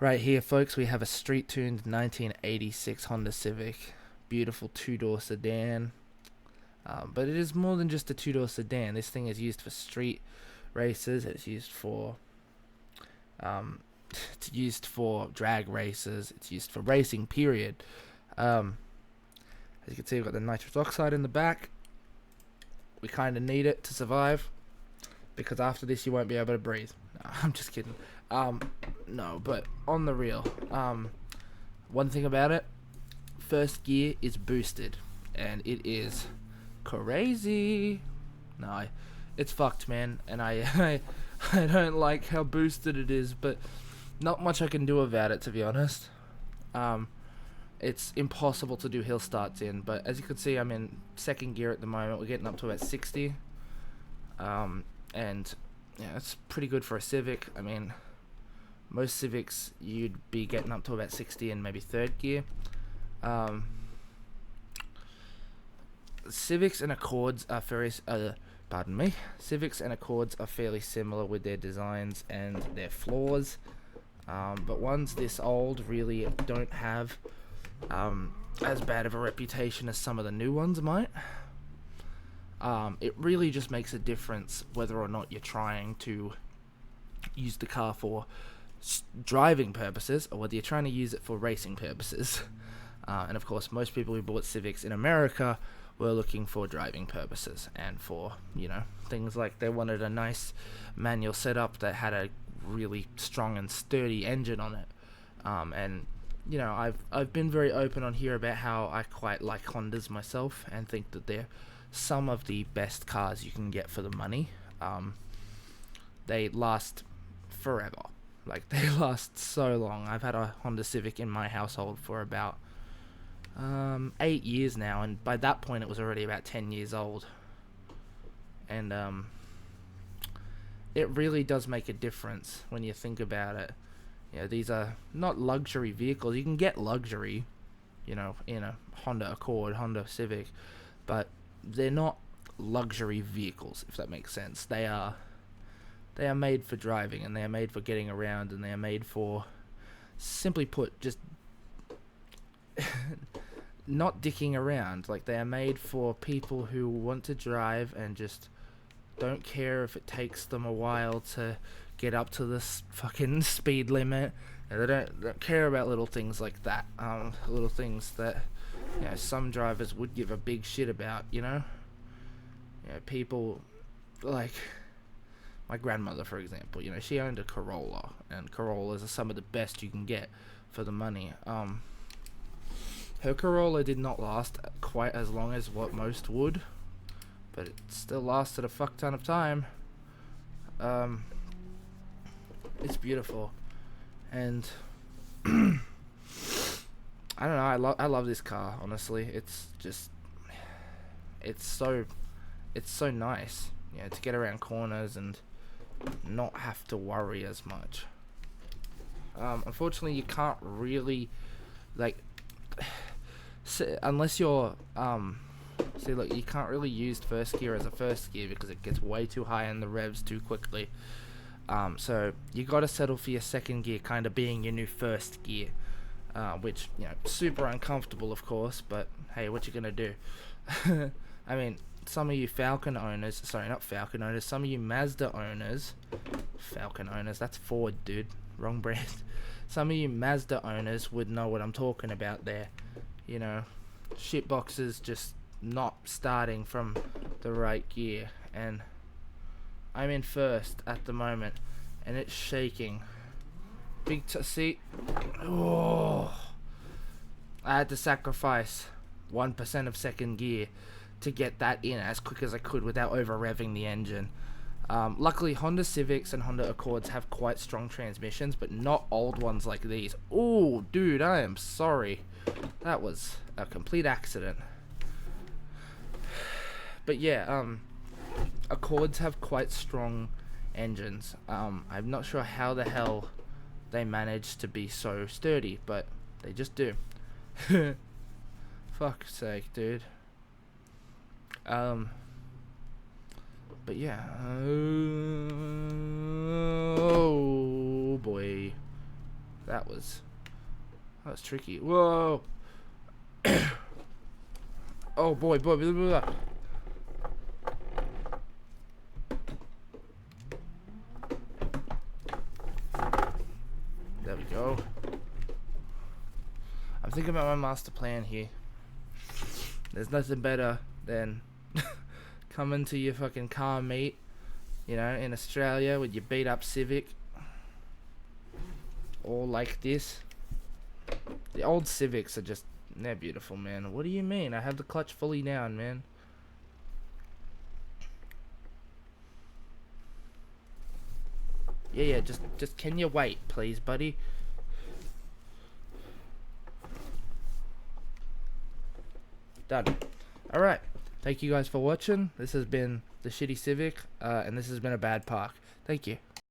Right here, folks, we have a street-tuned 1986 Honda Civic. Beautiful two-door sedan. But it is more than just a two-door sedan. This thing is used for street races. It's used for drag races. It's used for racing, period. As you can see, we've got the nitrous oxide in the back. We kind of need it to survive, because after this you won't be able to breathe. No, I'm just kidding. No, but on the real, one thing about it, first gear is boosted, and it is crazy. No, it's fucked, man, and I don't like how boosted it is, but not much I can do about it, to be honest. It's impossible to do hill starts in, but as you can see, I'm in second gear at the moment. We're getting up to about 60, and yeah, it's pretty good for a Civic. I mean, most Civics you'd be getting up to about 60 in maybe third gear. Civics and Accords are Civics and Accords are fairly similar with their designs and their flaws, but ones this old really don't have as bad of a reputation as some of the new ones might. It really just makes a difference whether or not you're trying to use the car for driving purposes or whether you're trying to use it for racing purposes. And of course, most people who bought Civics in America were looking for driving purposes and for, things like they wanted a nice manual setup that had a really strong and sturdy engine on it. And I've been very open on here about how I quite like Hondas myself and think that they're some of the best cars you can get for the money. They last forever. Like, they last so long. I've had a Honda Civic in my household for about 8 years now, and by that point it was already about 10 years old. And it really does make a difference when you think about it. These are not luxury vehicles. You can get luxury, in a Honda Accord, Honda Civic, but they're not luxury vehicles, if that makes sense. They are made for driving, and they are made for getting around, and they are made for, simply put, just not dicking around. Like, they are made for people who want to drive and just don't care if it takes them a while to get up to this fucking speed limit. And they don't care about little things like that. Little things that some drivers would give a big shit about. People like my grandmother, for example. She owned a Corolla, and Corollas are some of the best you can get for the money. Her Corolla did not last quite as long as what most would, but it still lasted a fuck ton of time. It's beautiful, and I don't know. I love this car. Honestly, it's so nice. To get around corners and not have to worry as much. Unfortunately, you can't really unless you're see, look, you can't really use first gear as a first gear because it gets way too high in the revs too quickly. So you got to settle for your second gear kind of being your new first gear, which super uncomfortable, of course. But hey, what you gonna do? I mean, some of you Falcon owners, sorry, not Falcon owners, some of you Mazda owners, Falcon owners, that's Ford, dude, wrong brand. Some of you Mazda owners would know what I'm talking about there. Shit boxes just not starting from the right gear, and I'm in first at the moment, and it's shaking. See? Oh, I had to sacrifice 1% of second gear to get that in as quick as I could without over-revving the engine. Luckily, Honda Civics and Honda Accords have quite strong transmissions, but not old ones like these. Oh, dude, I am sorry. That was a complete accident. But yeah, Accords have quite strong engines. I'm not sure how the hell they manage to be so sturdy, but they just do. Fuck's sake, dude. But yeah. Oh boy. That was tricky. Whoa. Oh boy, boy, blah, blah, blah. There we go. I'm thinking about my master plan here. There's nothing better than coming to your fucking car meet, you know, in Australia with your beat up Civic. All like this. The old Civics are just, they're beautiful, man. What do you mean? I have the clutch fully down, man. Yeah, just can you wait, please, buddy? Done. Alright. Thank you guys for watching. This has been the Shitty Civic, and this has been a bad park. Thank you.